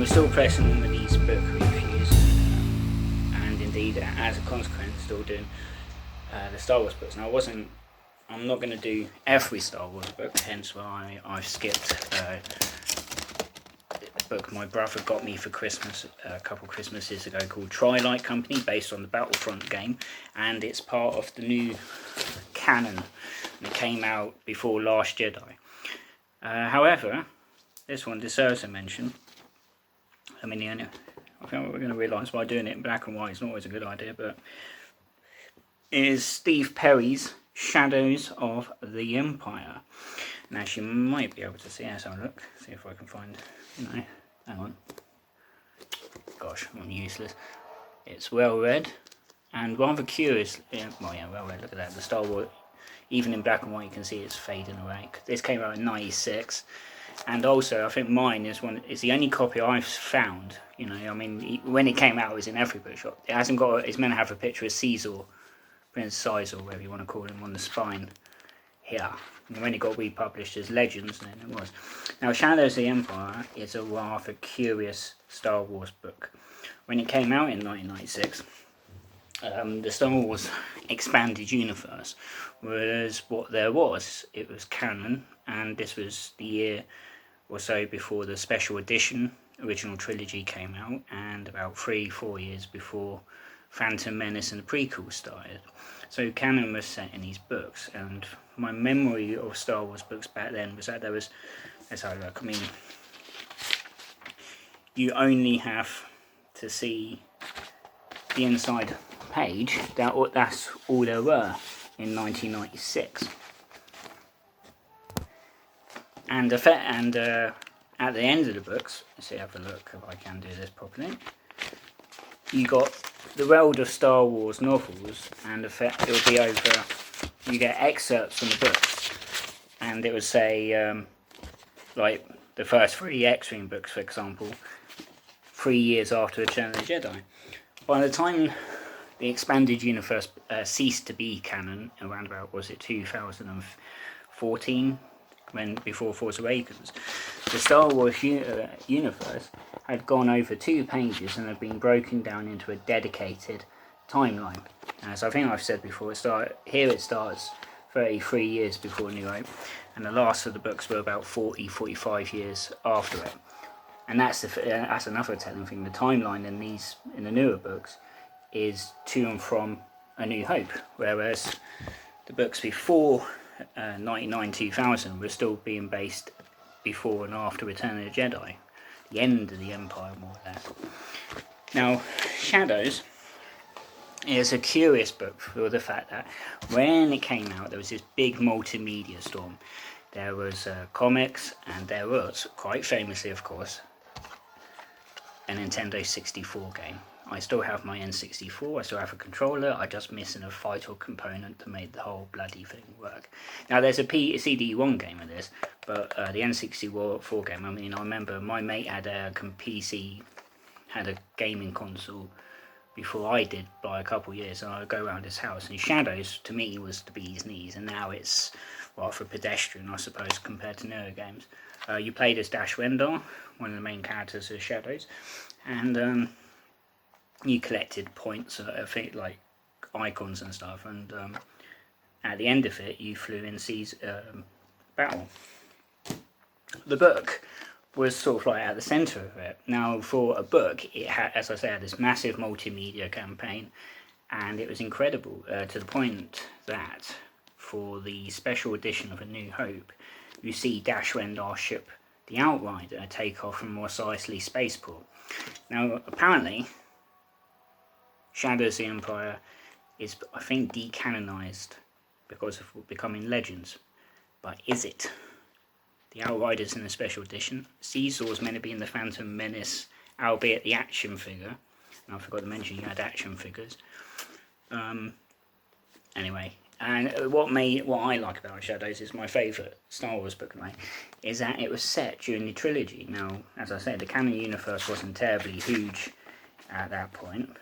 we're still pressing with these book reviews, and indeed, as a consequence, still doing the Star Wars books. Now, I'm not going to do every Star Wars book, hence why I've skipped a book my brother got me for Christmas a couple Christmases ago called Trilogy Company, based on the Battlefront game, and it's part of the new canon, and it came out before Last Jedi. However, this one deserves a mention. I mean, I think we're going to realise why doing it in black and white is not always a good idea, but it is Steve Perry's Shadows of the Empire. And as you might be able to see, let's have a look, see if I can find, hang on. Gosh, I'm useless. It's well read and rather curious. Well read, look at that. The Star Wars, even in black and white, you can see it's fading away. This came out in '96. And also, I think mine is the only copy I've found. I mean, when it came out, it was in every bookshop. It hasn't got. It's meant to have a picture of Xizor, Prince Xizor, whatever you want to call him, on the spine here. And when it got republished as Legends, then it was. Now, Shadows of the Empire is a rather curious Star Wars book. When it came out in 1996, the Star Wars expanded universe was what there was. It was canon, and this was the year or so before the special edition original trilogy came out, and about 3-4 years before Phantom Menace and the prequel started. So canon was set in these books, and my memory of Star Wars books back then was that there was, let's have a look, I mean, you only have to see the inside page, that's all there were in 1996. And at the end of the books, let's see, have a look if I can do this properly. You got the world of Star Wars novels, and it'll be over. You get excerpts from the books, and it would say, like the first 3 X-Wing books, for example, 3 years after Return of the Jedi. By the time the expanded universe ceased to be canon, around about, was it 2014? Before Force Awakens, the Star Wars universe had gone over 2 pages and had been broken down into a dedicated timeline. As I think I've said before, it starts 33 years before New Hope, and the last of the books were about 40-45 years after it. And that's another telling thing. The timeline in the newer books is to and from A New Hope, whereas the books before 99-2000 were still being based before and after Return of the Jedi, the end of the Empire, more or less. Now, Shadows is a curious book for the fact that when it came out, there was this big multimedia storm. There was comics, and there was, quite famously of course, a Nintendo 64 game. I still have my N64, I still have a controller, I just missing a vital component to make the whole bloody thing work. Now there's a CD1 game of this, but the N64 game, I mean, I remember my mate had a gaming console before I did by a couple of years, and I would go around his house, and Shadows to me was the bee's knees, and now it's rather pedestrian, I suppose, compared to newer games. You played as Dash Rendar, one of the main characters of Shadows, and you collected points, like icons and stuff, and at the end of it, you flew in battle. The book was sort of like at the centre of it. Now, for a book, it had, as I said, this massive multimedia campaign, and it was incredible to the point that for the special edition of A New Hope, you see Dash Rendar's ship, the Outrider, take off from Mos Eisley Spaceport. Now, apparently, Shadows of the Empire is, I think, decanonised because of becoming Legends. But is it? The Outrider's in the special edition. Xizor's meant to be in the Phantom Menace, albeit the action figure. And I forgot to mention you had action figures. Anyway, and what I like about Shadows is my favourite Star Wars book, mate, is that it was set during the trilogy. Now, as I said, the canon universe wasn't terribly huge at that point.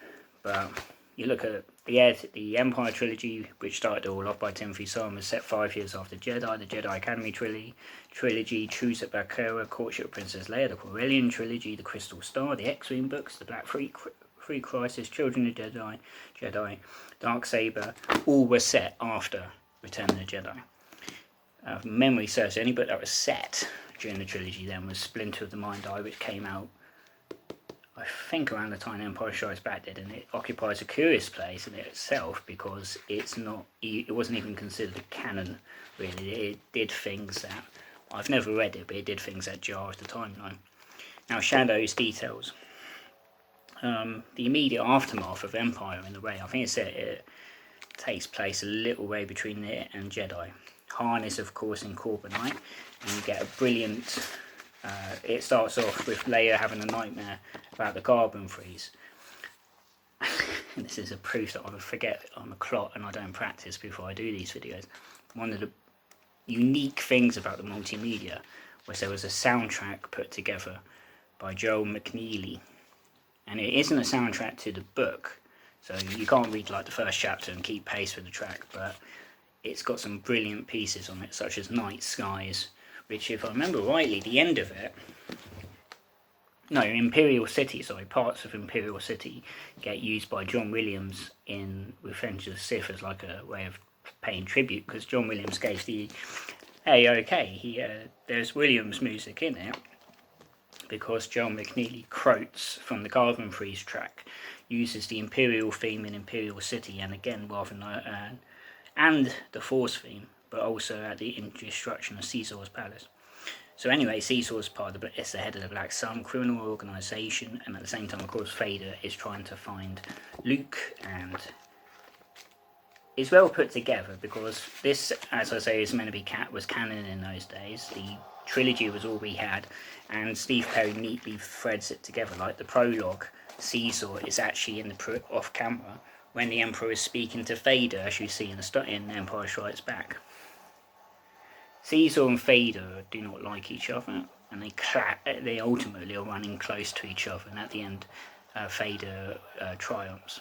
But you look at yeah, the Empire trilogy, which started it all off by Timothy Zahn, was set 5 years after Jedi. The Jedi Academy trilogy, Truce at Bakura, Courtship of Princess Leia, the Corellian trilogy, the Crystal Star, the X-Wing books, the Black Free Crisis, Children of Jedi, Darksaber, all were set after Return of the Jedi. Memory serves, the only book that was set during the trilogy then was Splinter of the Mind Eye, which came out, I think, around the time Empire Strikes Back did, and it occupies a curious place in itself because it wasn't even considered a canon, really. It did things that, I've never read it, but it did things that jar at the timeline. Now, Shadows details. The immediate aftermath of Empire, in a way, I think it takes place a little way between it and Jedi. Han is, of course, in Corbinite, and you get a brilliant... it starts off with Leia having a nightmare about the carbon freeze. This is a proof that I forget I'm a clot and I don't practice before I do these videos. One of the unique things about the multimedia was there was a soundtrack put together by Joel McNeely, and it isn't a soundtrack to the book, so you can't read like the first chapter and keep pace with the track, but it's got some brilliant pieces on it, such as Night Skies, which, if I remember rightly, the end of it, Imperial City, parts of Imperial City get used by John Williams in Revenge of the Sith as like a way of paying tribute, because John Williams gave the there's Williams music in it, because John McNeely quotes from the Carbon Freeze track, uses the Imperial theme in Imperial City, and again, rather than and the Force theme, but also at the destruction of Xizor's palace. So anyway, Xizor's is the head of the Black Sun criminal organisation, and at the same time, of course, Vader is trying to find Luke, and it's well put together because this, as I say, is meant to be was canon in those days. The trilogy was all we had, and Steve Perry neatly threads it together. Like the prologue, Xizor is actually in the off camera when the Emperor is speaking to Vader, as you see in Empire Strikes Back. Xizor and Vader do not like each other, and they ultimately are running close to each other, and at the end, Vader triumphs.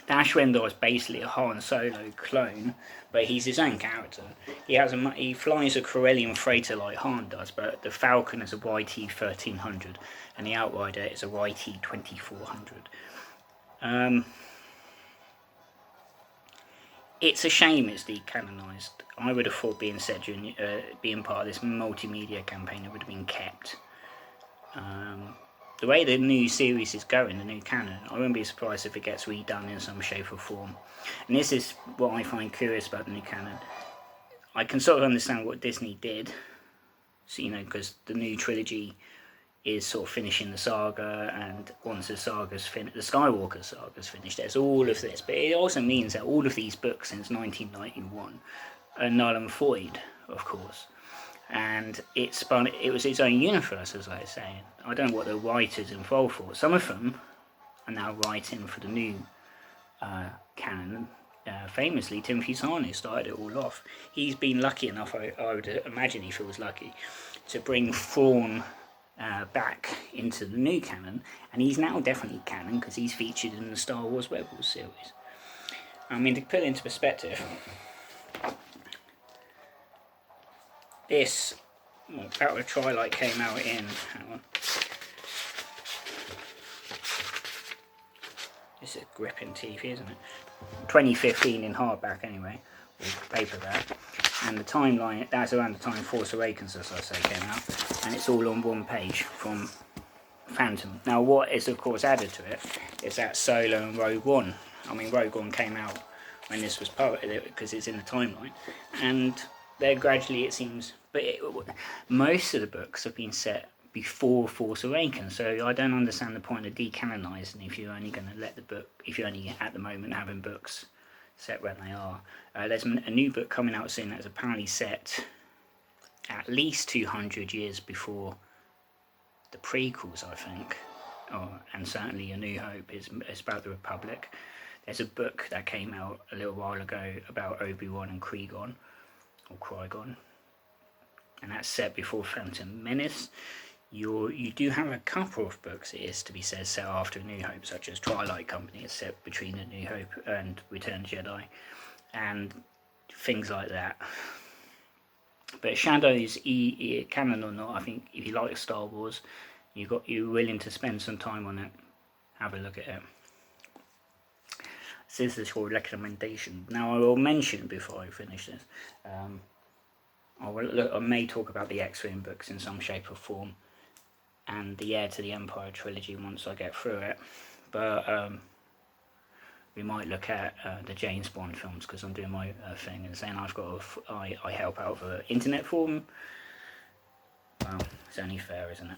Dash Rendar is basically a Han Solo clone, but he's his own character. He flies a Corellian freighter like Han does, but the Falcon is a YT-1300, and the Outrider is a YT-2400. It's a shame it's decanonised. I would have thought being set during being part of this multimedia campaign, it would have been kept. The way the new series is going, the new canon, I wouldn't be surprised if it gets redone in some shape or form. And this is what I find curious about the new canon. I can sort of understand what Disney did, so, because the new trilogy is sort of finishing the saga, and once the saga's finished, the Skywalker saga's finished, there's all of this. But it also means that all of these books since 1991 are null and void, of course. And it was its own universe, as I was saying. I don't know what the writers involved for. Some of them are now writing for the new canon. Famously, Timothy Zahn, who started it all off. He's been lucky enough, I would imagine he feels lucky, to bring Thrawn back into the new canon, and he's now definitely canon because he's featured in the Star Wars Rebels series. I mean, to put it into perspective, this Battle of Twilight came out in, hang on, this is gripping TV, isn't it? 2015 in hardback anyway, or paperback. And the timeline, that's around the time Force Awakens, as I say, came out, and it's all on one page from Phantom. Now, what is of course added to it is that Solo and Rogue One. I mean, Rogue One came out when this was part of it because it's in the timeline, and they're gradually, it seems, but most of the books have been set before Force Awakens, so I don't understand the point of decanonising if you're only going to let the book, if you're only at the moment having books set when they are. There's a new book coming out soon that's apparently set at least 200 years before the prequels, I think, and certainly A New Hope is about the Republic. There's a book that came out a little while ago about Obi-Wan and Qui-Gon, and that's set before Phantom Menace. You do have a couple of books, it is to be said, set after A New Hope, such as Twilight Company is set between A New Hope and Return of the Jedi, and things like that. But Shadows, canon or not, I think if you like Star Wars, you're willing to spend some time on it, have a look at it. This is your recommendation. Now I will mention before I finish this, I may talk about the X-Wing books in some shape or form, and the Heir to the Empire trilogy once I get through it. But we might look at the James Bond films, because I'm doing my thing, and then I help out for internet forum. Well, it's only fair, isn't it?